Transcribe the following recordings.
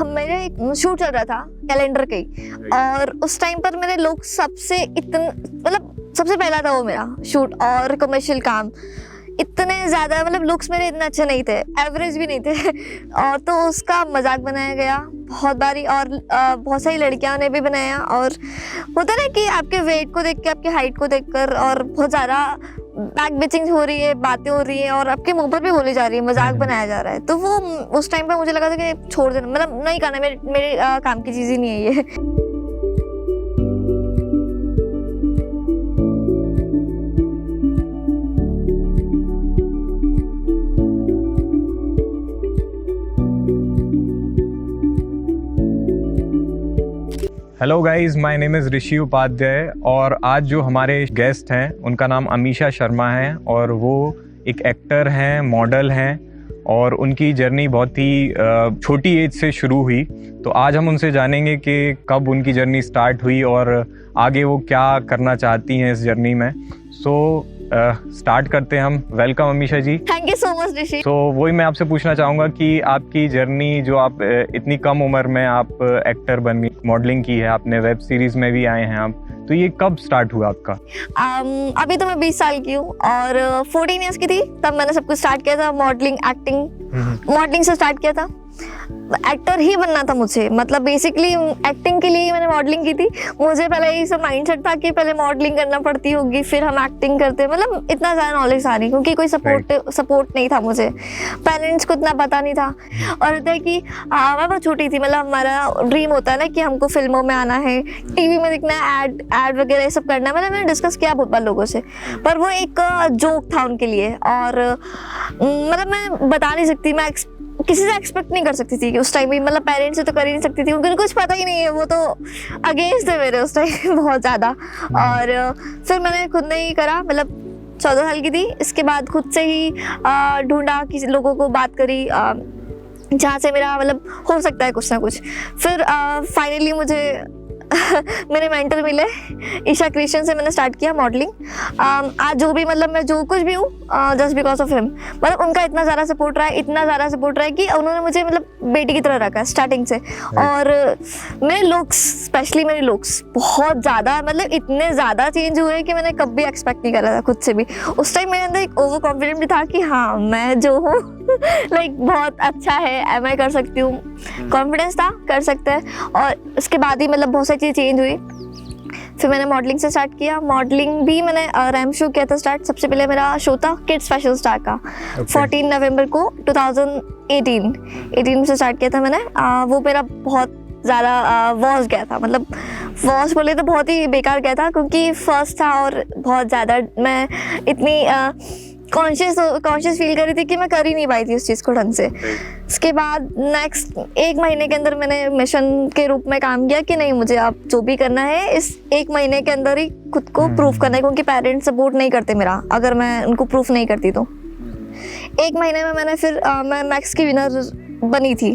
मेरे एक शूट चल रहा था कैलेंडर के ही, और उस टाइम पर मेरे लोग सबसे पहला था वो मेरा शूट, और कमर्शियल काम इतने ज्यादा मतलब लुक्स मेरे इतने अच्छे नहीं थे, एवरेज भी नहीं थे और तो उसका मजाक बनाया गया बहुत बारी, और बहुत सारी लड़कियों ने भी बनाया। और होता ना कि आपके वेट को देख के, आपके हाइट को देखकर, और बहुत ज़्यादा बैक बिचिंग हो रही है, बातें हो रही है, और आपके मुंह पर भी बोली जा रही है, मजाक बनाया जा रहा है, तो वो उस टाइम पर मुझे लगा था कि छोड़ देना, मतलब नहीं करना, मेरे काम की चीज़ ही नहीं है ये। Hello guys, my name is Rishi Upadhyay और आज जो हमारे गेस्ट हैं उनका नाम अमीशा शर्मा है और वो एक एक्टर हैं, मॉडल हैं और उनकी जर्नी बहुत ही छोटी एज से शुरू हुई। तो आज हम उनसे जानेंगे कि कब उनकी जर्नी स्टार्ट हुई और आगे वो क्या करना चाहती हैं इस जर्नी में। सो स्टार्ट करते हैं हम। Welcome Amisha ji. Thank you so much Rishi. तो वही मैं आपसे पूछना चाहूँगा कि आपकी जर्नी जो आप इतनी कम उम्र में आप एक्टर बन गई, मॉडलिंग की है आपने, वेब सीरीज में भी आए हैं आप, तो ये कब स्टार्ट हुआ आपका? अभी तो मैं 20 साल की हूँ और 14 ईयर्स की थी तब मैंने सब कुछ स्टार्ट किया था। मॉडलिंग, एक्टिंग, मॉडलिंग से स्टार्ट किया था। एक्टर ही बनना था मुझे, मतलब बेसिकली एक्टिंग के लिए मैंने मॉडलिंग की थी। मुझे पहले ये सब माइंडसेट था कि पहले मॉडलिंग करना पड़ती होगी फिर हम एक्टिंग करते, मतलब इतना ज़्यादा नॉलेज था नहीं क्योंकि कोई सपोर्ट नहीं था मुझे, पेरेंट्स को इतना पता नहीं था। और होता है कि मैं बहुत छोटी थी, मतलब हमारा ड्रीम होता है ना कि हमको फिल्मों में आना है, टीवी में दिखना है, एड वगैरह ये सब करना है। मैंने डिस्कस किया बहुत बार लोगों से, पर वो एक जोक था उनके लिए, और मतलब मैं बता नहीं सकती, मैं किसी से एक्सपेक्ट नहीं कर सकती थी कि उस टाइम भी, मतलब पेरेंट्स से तो कर ही नहीं सकती थी क्योंकि उनको कुछ पता ही नहीं है, वो तो अगेंस्ट थे मेरे उस टाइम बहुत ज़्यादा। और फिर मैंने खुद ने ही करा, मतलब 14 साल की थी। इसके बाद खुद से ही ढूंढा, किसी लोगों को बात करी जहाँ से मेरा मतलब हो सकता है कुछ ना कुछ। फिर फाइनली मुझे मेरे मेंटर मिले, ईशा क्रिएशन से मैंने स्टार्ट किया मॉडलिंग। आज जो भी, मतलब मैं जो कुछ भी हूँ जस्ट बिकॉज ऑफ हिम, मतलब उनका इतना ज़्यादा सपोर्ट रहा है, इतना ज़्यादा सपोर्ट रहा है कि उन्होंने मुझे मतलब बेटी की तरह रखा है स्टार्टिंग से। और मेरे लुक्स, स्पेशली मेरे लुक्स बहुत ज़्यादा, मतलब इतने ज़्यादा चेंज हुए कि मैंने कभी एक्सपेक्ट नहीं करा था खुद से भी। उस टाइम मेरे अंदर एक ओवर कॉन्फिडेंट भी था कि हाँ मैं जो हूँ लाइक बहुत अच्छा है, मैं कर सकती हूँ, कॉन्फिडेंस था, कर सकते हैं। और उसके बाद ही मतलब बहुत सारी चीज़ चेंज हुई। फिर मैंने मॉडलिंग से स्टार्ट किया। मॉडलिंग भी मैंने रैम शो किया था स्टार्ट। सबसे पहले मेरा शो था किड्स फैशन स्टार का, 14 नवंबर को 2018 से स्टार्ट किया था मैंने। वो मेरा बहुत ज़्यादा वॉश गया था, मतलब वॉश बोले तो बहुत ही बेकार गया था क्योंकि फर्स्ट था और बहुत ज़्यादा मैं इतनी कॉन्शियस फील कर रही थी कि मैं कर ही नहीं पाई थी उस चीज़ को ढंग से। उसके बाद नेक्स्ट 1 महीने के अंदर मैंने मिशन के रूप में काम किया कि नहीं, मुझे अब जो भी करना है इस 1 महीने के अंदर ही खुद को प्रूफ करना है, क्योंकि पेरेंट्स सपोर्ट नहीं करते मेरा अगर मैं उनको प्रूफ नहीं करती तो। 1 महीने में मैंने फिर मैं मैक्स की विनर बनी थी।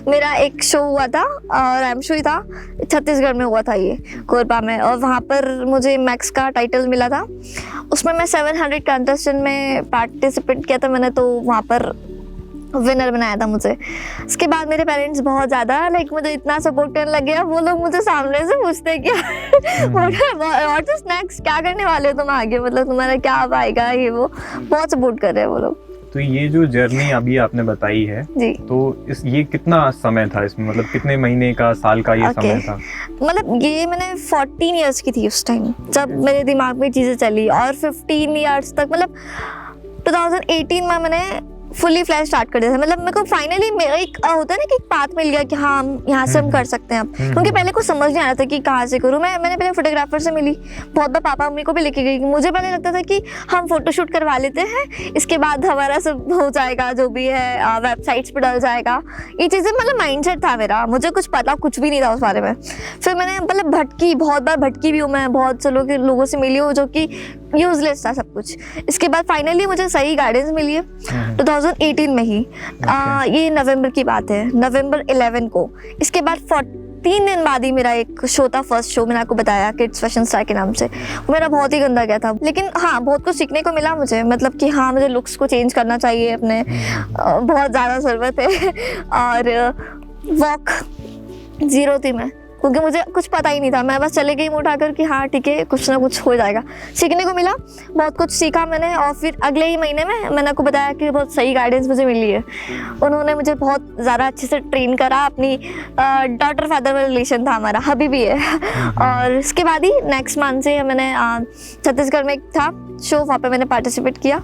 मेरा एक शो हुआ था, रैम शो ही था, छत्तीसगढ़ में हुआ था ये, कोरबा में, और वहाँ पर मुझे मैक्स का टाइटल मिला था। उसमें मैं 700 कंटेस्टेंट में पार्टिसिपेट किया था मैंने, तो वहाँ पर विनर बनाया था मुझे। उसके बाद मेरे पेरेंट्स बहुत ज़्यादा लाइक मुझे इतना सपोर्ट करने लगे, वो लोग मुझे सामने से पूछते कि व्हाट इज नेक्स्ट, क्या करने वाले हो तुम आगे, मतलब तुम्हारा क्या अब आएगा, ये वो बहुत सपोर्ट कर रहे हैं वो लोग। तो ये जो जर्नी अभी आपने बताई है जी, तो ये कितना समय था इसमें, मतलब कितने महीने का, साल का ये समय था? मतलब ये मैंने 14 ईयर्स की थी उस टाइम जब मेरे दिमाग में चीज़ें चली, और 15 ईयर्स तक, मतलब 2018 में मैंने फुली फ्लैश स्टार्ट कर दिया था। मतलब मेरे को फाइनली एक होता है ना कि एक पाथ मिल गया कि हाँ हम यहाँ से हम कर सकते हैं अब, क्योंकि पहले कुछ समझ नहीं आ रहा था कि कहाँ से करूँ। मैंने पहले फोटोग्राफर से मिली, बहुत बार पापा मम्मी को भी लेके गई। मुझे पहले लगता था कि हम फोटोशूट करवा लेते हैं, इसके बाद हमारा सब हो जाएगा, जो भी है वेबसाइट्स पर डल जाएगा, ये चीज़ें, मतलब माइंडसेट था मेरा, मुझे कुछ पता कुछ भी नहीं था उस बारे में। फिर मैंने मतलब भटकी, बहुत बार भटकी भी हूँ मैं, बहुत से लोगों से मिली हूँ जो कि यूजलेस था सब कुछ। इसके बाद फाइनली मुझे सही गाइडेंस मिली है 2018 में ही। ये नवंबर की बात है, नवंबर 11 को। इसके बाद 3 दिन बाद ही मेरा एक शो था, फर्स्ट शो मैंने आपको बताया किड्स फैशन स्टार के नाम से। वो मेरा बहुत ही गंदा गया था, लेकिन हाँ बहुत कुछ सीखने को मिला मुझे, मतलब कि हाँ मुझे लुक्स को चेंज करना चाहिए अपने, बहुत ज़्यादा ज़रूरत है। और वॉक 0 थी मैं, क्योंकि मुझे कुछ पता ही नहीं था। मैं बस चले गई मुँह उठाकर कि हाँ ठीक है, कुछ ना कुछ हो जाएगा। सीखने को मिला, बहुत कुछ सीखा मैंने। और फिर अगले ही महीने में मैंने आपको बताया कि बहुत सही गाइडेंस मुझे मिली है। उन्होंने मुझे बहुत ज़्यादा अच्छे से ट्रेन करा। अपनी डॉटर फादर वाला रिलेशन था हमारा, अभी भी है। और इसके बाद ही नेक्स्ट मंथ से मैंने छत्तीसगढ़ में एक था शो, वहाँ पे मैंने पार्टिसिपेट किया।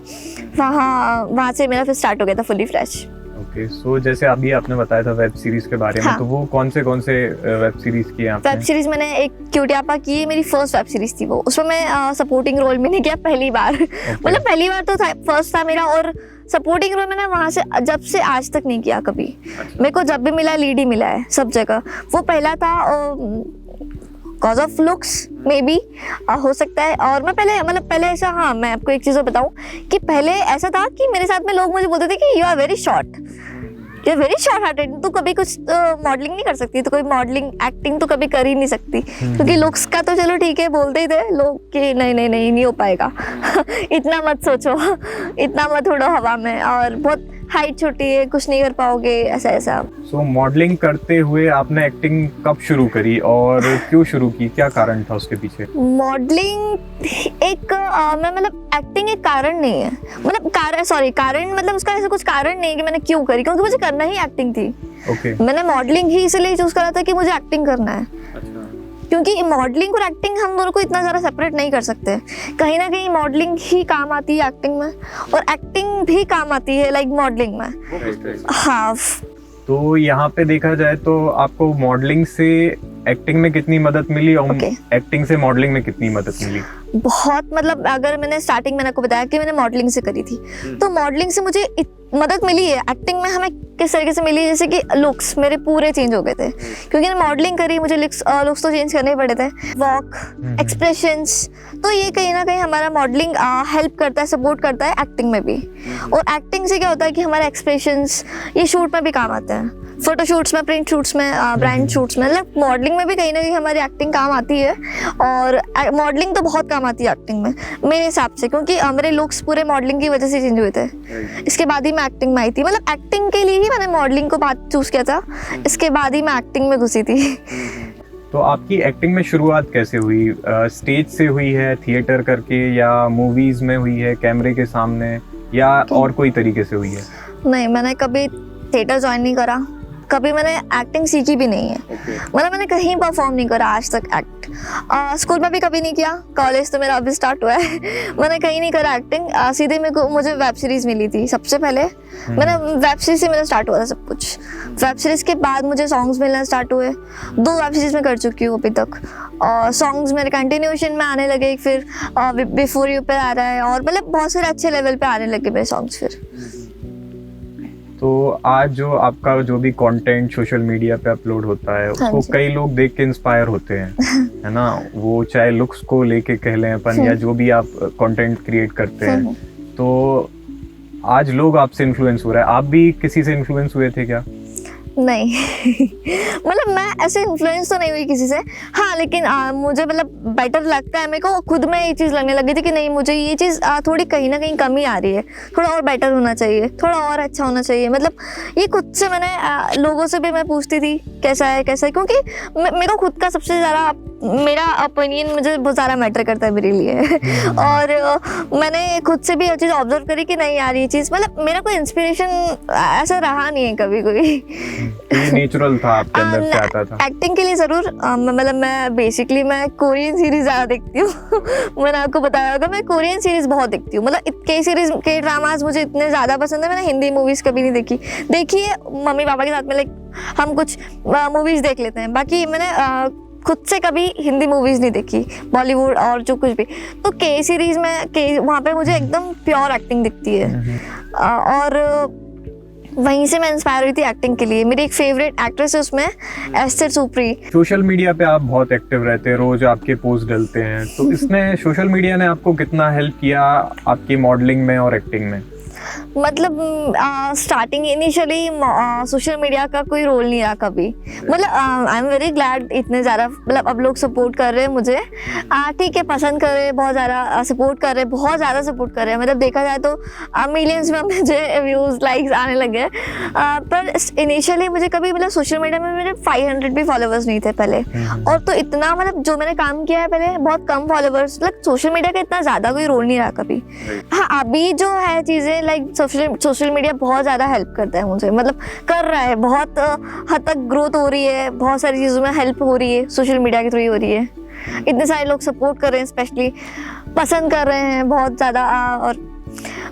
वहाँ से मेरा फिर स्टार्ट हो गया था फुली फ्रेश। ओके, सो जैसे अभी आपने बताया था वेब सीरीज के बारे में, हाँ। तो वो कौन से वेब सीरीज किए आपने? वेब सीरीज मैंने एक क्यूटियापा की है, मेरी फर्स्ट वेब सीरीज थी वो। उसमें मैं सपोर्टिंग रोल में नहीं किया पहली बार। मतलब पहली बार तो फर्स्ट था मेरा, और सपोर्टिंग रोल मैंने वहाँ से जब से आज तक नहीं किया कभी। मेरे को जब भी मिला लीड ही मिला है सब जगह। वो पहला था cause of looks may be हो सकता है। और मैं पहले ऐसा, हाँ मैं आपको एक चीज़ और बताऊँ कि पहले ऐसा था कि मेरे साथ में लोग मुझे बोलते थे कि you are very short, you are very short hearted, तू कभी कुछ मॉडलिंग नहीं कर सकती, तो कोई मॉडलिंग एक्टिंग तो कभी कर ही नहीं सकती। क्योंकि लुक्स का तो चलो ठीक है बोलते ही थे लोग कि नहीं हो पाएगा। इतना मत सोचो, इतना मत उड़ो हवा में, और बहुत हाइट छोटी है, कुछ नहीं कर पाओगे, ऐसा। सो मॉडलिंग करते हुए आपने एक्टिंग कब शुरू करी और क्यों शुरू की, क्या कारण था उसके पीछे? मॉडलिंग एक एक्टिंग एक कारण नहीं है, कारण मतलब उसका ऐसा कुछ कारण नहीं है कि मैंने क्यों करी, क्योंकि मुझे करना ही एक्टिंग थी। मैंने मॉडलिंग ही इसलिए चूज करा था कि मुझे एक्टिंग करना है। क्योंकि मॉडलिंग और एक्टिंग हम दोनों को इतना ज़्यादा सेपरेट नहीं कर सकते। कहीं ना कहीं मॉडलिंग ही काम आती है एक्टिंग में, और एक्टिंग भी काम आती है लाइक मॉडलिंग में। हाँ, तो यहाँ पे देखा जाए तो आपको मॉडलिंग से एक्टिंग में कितनी मदद मिली और एक्टिंग से मॉडलिंग में कितनी मदद मिली? बहुत, मतलब अगर मैंने स्टार्टिंग मैंने आपको बताया कि मैंने मॉडलिंग से करी थी, तो मॉडलिंग से मुझे मदद मिली है। एक्टिंग में हमें किस तरीके से मिली, जैसे कि लुक्स मेरे पूरे चेंज हो गए थे, क्योंकि मैंने मॉडलिंग करी, मुझे लुक्स तो चेंज करने पड़े थे। वॉक, एक्सप्रेशंस, तो ये कहीं ना कहीं हमारा मॉडलिंग हेल्प करता है, सपोर्ट करता है एक्टिंग में भी। और एक्टिंग से क्या होता है कि हमारे एक्सप्रेशंस ये शूट में भी काम आते हैं, फोटो शूट्स में, प्रिंट शूट्स में, ब्रांड शूट्स में। मतलब मॉडलिंग में भी कहीं ना कहीं हमारी एक्टिंग काम आती है, और मॉडलिंग तो बहुत काम आती है एक्टिंग में मेरे हिसाब से, क्योंकि मेरे लुक्स पूरे मॉडलिंग की वजह से चेंज हुए थे। इसके बाद ही मैं एक्टिंग में आई थी, मतलब एक्टिंग के लिए ही मैंने मॉडलिंग को बात चूज किया था, इसके बाद ही मैं एक्टिंग में घुसी थी। तो आपकी एक्टिंग में शुरुआत कैसे हुई? स्टेज से हुई है, थिएटर करके, या मूवीज में हुई है कैमरे के सामने, या और कोई तरीके से हुई है? नहीं, मैंने कभी थिएटर ज्वाइन नहीं करा, कभी मैंने एक्टिंग सीखी भी नहीं है। मतलब मैंने कहीं परफॉर्म नहीं करा आज तक एक्ट। स्कूल में भी कभी नहीं किया, कॉलेज तो मेरा अभी स्टार्ट हुआ है। मैंने कहीं नहीं करा एक्टिंग। सीधे मुझे वेब सीरीज मिली थी सबसे पहले। मैंने वेब सीरीज से मेरा स्टार्ट हुआ था सब कुछ। वेब सीरीज के बाद मुझे सॉन्ग्स मिलना स्टार्ट हुए। 2 वेब सीरीज में कर चुकी हूँ अभी तक, और सॉन्ग्स मेरे कंटिन्यूएशन में आने लगे। फिर बिफोर यू पे आ रहा है, और मतलब बहुत सारे अच्छे लेवल पे आने लगे मेरे सॉन्ग्स फिर। तो आज जो आपका जो भी कंटेंट सोशल मीडिया पे अपलोड होता है, उसको कई लोग देख के इंस्पायर होते हैं, है ना? वो चाहे लुक्स को लेके कह लें अपन, या जो भी आप कंटेंट क्रिएट करते हैं, तो आज लोग आपसे इन्फ्लुएंस हो रहा है। आप भी किसी से इन्फ्लुएंस हुए थे क्या? नहीं। मतलब मैं ऐसे इन्फ्लुएंस तो नहीं हुई किसी से, हाँ, लेकिन मुझे मतलब बेटर लगता है, मेरे को खुद में ये चीज़ लगने लगी थी कि नहीं, मुझे ये चीज़ थोड़ी कहीं ना कहीं कमी आ रही है, थोड़ा और बेटर होना चाहिए, थोड़ा और अच्छा होना चाहिए। मतलब ये खुद से मैंने लोगों से भी मैं पूछती थी कैसा है, क्योंकि मेरे को खुद का सबसे ज़्यादा, मेरा ओपिनियन मुझे बहुत ज़्यादा मैटर करता है मेरे लिए। और मैंने खुद से भी ये चीज़ ऑब्जर्व करी कि नहीं यार, ये चीज़ मतलब मेरा कोई इंस्पिरेशन ऐसा रहा नहीं है कभी कोई। नेचुरल था आपके अंदर से आता था। एक्टिंग के लिए ज़रूर, मतलब मैं बेसिकली मैं कोरियन सीरीज ज़्यादा देखती हूँ। मैंने आपको बताया होगा, मैं कोरियन सीरीज बहुत देखती हूँ। मतलब कई सीरीज के ड्रामाज मुझे इतने ज़्यादा पसंद है। मैंने हिंदी मूवीज़ कभी नहीं देखी है, मम्मी पापा के साथ में लाइक हम कुछ मूवीज़ देख लेते हैं, बाकी मैंने खुद से कभी हिंदी मूवीज़ नहीं देखी, बॉलीवुड और जो कुछ भी। तो के सीरीज़ में वहाँ पे मुझे एकदम प्योर एक्टिंग दिखती है, और वहीं से मैं इंस्पायर हुई थी एक्टिंग के लिए। मेरी एक फेवरेट एक्ट्रेस है उसमें, एस्थर सुप्री। सोशल मीडिया पे आप बहुत एक्टिव रहते हैं, रोज आपके पोस्ट डलते हैं, तो इसने सोशल मीडिया ने आपको कितना हेल्प किया आपकी मॉडलिंग में और एक्टिंग में? मतलब स्टार्टिंग इनिशियली सोशल मीडिया का कोई रोल नहीं रहा कभी। मतलब आई एम वेरी ग्लैड इतने ज़्यादा मतलब अब लोग सपोर्ट कर रहे हैं मुझे। ठीक है, पसंद कर रहे हैं, बहुत ज़्यादा सपोर्ट कर रहे हैं, बहुत ज़्यादा सपोर्ट कर रहे हैं। मतलब देखा जाए तो मिलियंस में मुझे व्यूज़ लाइक्स आने लगे। पर इनिशियली मुझे कभी मतलब सोशल मीडिया में मेरे 500 भी फॉलोवर्स नहीं थे पहले। और तो इतना मतलब जो मैंने काम किया है पहले बहुत कम फॉलोवर्स, मतलब सोशल मीडिया का इतना ज़्यादा कोई रोल नहीं रहा कभी। हाँ, अभी जो है चीज़ें लाइक सोशल मीडिया बहुत ज़्यादा हेल्प करता है मुझे, मतलब कर रहा है, बहुत हद तक ग्रोथ हो रही है, बहुत सारी चीज़ों में हेल्प हो रही है, सोशल मीडिया के थ्रू ही हो रही है। इतने सारे लोग सपोर्ट कर रहे हैं, स्पेशली पसंद कर रहे हैं बहुत ज़्यादा। और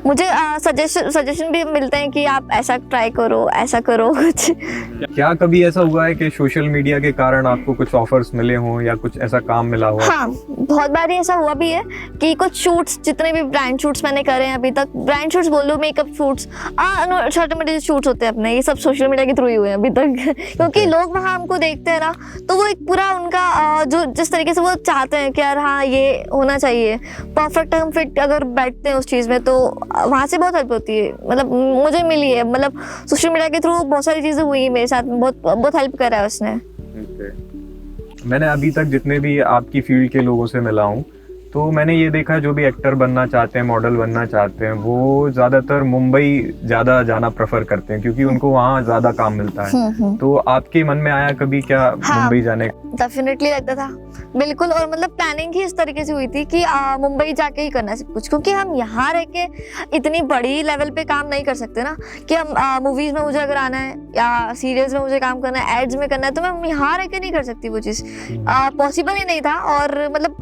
मुझे सजेशन भी मिलते हैं कि आप ऐसा ट्राई करो, ऐसा करो कुछ। क्या कभी ऐसा हुआ है कि सोशल मीडिया के कारण आपको कुछ ऑफर्स मिले हों या कुछ ऐसा काम मिला हो? हाँ, बहुत बार ऐसा हुआ भी है कि कुछ शूट्स, जितने भी ब्रांड शूट्स मैंने करे हैं अभी तक, ब्रांड शूट्स बोलो, मेकअप शूट्स, छोटे मोटे शूट्स होते हैं अपने, ये सब सोशल मीडिया के थ्रू ही हुए हैं अभी तक। क्योंकि लोग वहाँ हमको देखते हैं ना, तो वो एक पूरा उनका जो जिस तरीके से वो चाहते हैं कि यार हाँ ये होना चाहिए, परफेक्ट हम फिट अगर बैठते हैं उस चीज़ में, तो वहाँ से बहुत हेल्प होती है। मतलब मुझे मिली है, मतलब सोशल मीडिया के थ्रू बहुत सारी चीज़ें हुई मेरे साथ, बहुत हेल्प करा है उसने। मैंने अभी तक जितने भी आपकी फील्ड के लोगों से मिला हूँ, तो मैंने ये देखा जो भी एक्टर बनना चाहते हैं, मॉडल बनना चाहते हैं, वो ज़्यादातर मुंबई ज़्यादा जाना प्रेफर करते हैं क्योंकि उनको वहाँ ज़्यादा काम मिलता है। तो आपके मन में आया कभी क्या मुंबई जाने? डेफिनेटली लगता था, बिल्कुल। और मतलब प्लानिंग ही इस तरीके से हुई थी कि मुंबई जाके ही करना है सब कुछ, क्योंकि हम यहाँ रह के इतनी बड़ी लेवल पे काम नहीं कर सकते ना, कि हम मूवीज़ में मुझे अगर आना है या सीरियल्स में मुझे काम करना है, एड्स में करना है, तो मैं यहाँ रह के नहीं कर सकती वो चीज़, पॉसिबल ही नहीं था। और मतलब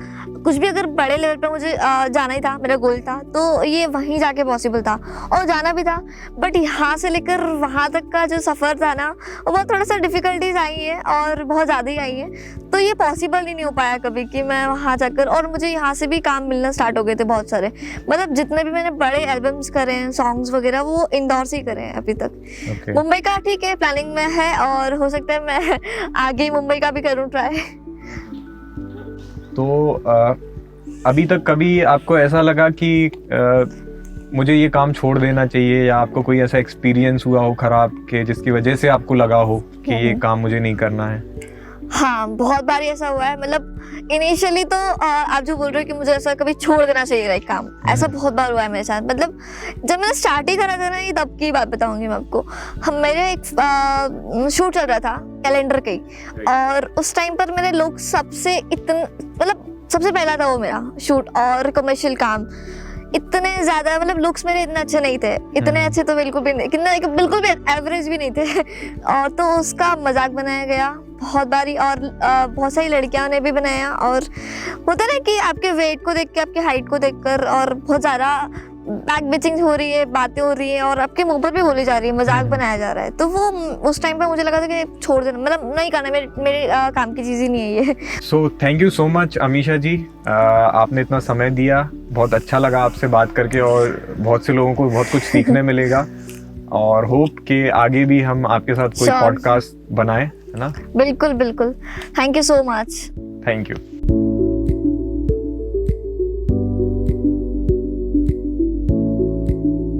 कुछ भी अगर बड़े लेवल पे मुझे जाना ही था, मेरा गोल था, तो ये वहीं जाके पॉसिबल था और जाना भी था। बट यहाँ से लेकर वहाँ तक का जो सफ़र था ना, वो बहुत थोड़ा सा डिफ़िकल्टीज आई है और बहुत ज़्यादा ही आई है, तो ये पॉसिबल ही नहीं हो पाया कभी कि मैं वहाँ जाकर। और मुझे यहाँ से भी काम मिलना स्टार्ट हो गए थे बहुत सारे, मतलब जितने भी मैंने बड़े एल्बम्स करे हैं, सॉन्ग्स वगैरह, वो इंदौर से ही करे हैं अभी तक। मुंबई का ठीक है, प्लानिंग में है, और हो सकता है मैं आगे मुंबई का भी करूँ ट्राई। तो अभी तक कभी आपको ऐसा लगा कि मुझे ये काम छोड़ देना चाहिए, या आपको कोई ऐसा एक्सपीरियंस हुआ हो खराब के जिसकी वजह से आपको लगा हो कि ये काम मुझे नहीं करना है? हाँ, बहुत बार ऐसा हुआ है। मतलब इनिशियली तो आप जो बोल रहे हो कि मुझे ऐसा कभी छोड़ देना चाहिए एक काम, ऐसा बहुत बार हुआ है मेरे साथ। मतलब जब मैंने स्टार्ट ही करा था ना, ये तब की बात बताऊंगी मैं आपको। मेरे एक शूट चल रहा था कैलेंडर के, और उस टाइम पर मेरे लोग सबसे पहला था वो मेरा शूट, और कमर्शियल काम इतने ज़्यादा, मतलब लुक्स मेरे इतने अच्छे नहीं थे, इतने अच्छे तो बिल्कुल भी नहीं, बिल्कुल भी एवरेज भी नहीं थे। और तो उसका मजाक बनाया गया बहुत बारी, और बहुत सारी लड़कियों ने भी बनाया। और होता ना कि आपके वेट को देख के, आपके हाइट को देखकर, और बहुत ज़्यादा बैक बिचिंग हो रही है, बातें हो रही है, और आपके मुंह पर भी बोली जा रही है, मजाक बनाया जा रहा है, तो वो उस टाइम पे मुझे लगा था कि छोड़ देना, मतलब नहीं करना, मेरे काम की चीज़ ही नहीं है ये। So thank you so much Amisha ji, आपने इतना समय दिया, बहुत अच्छा लगा आपसे बात करके, और बहुत से लोगों को बहुत कुछ सीखने मिलेगा। और होप कि आगे भी हम आपके साथ कोई पॉडकास्ट बनाएं, है ना? बिल्कुल बिल्कुल, thank you so much. Thank you.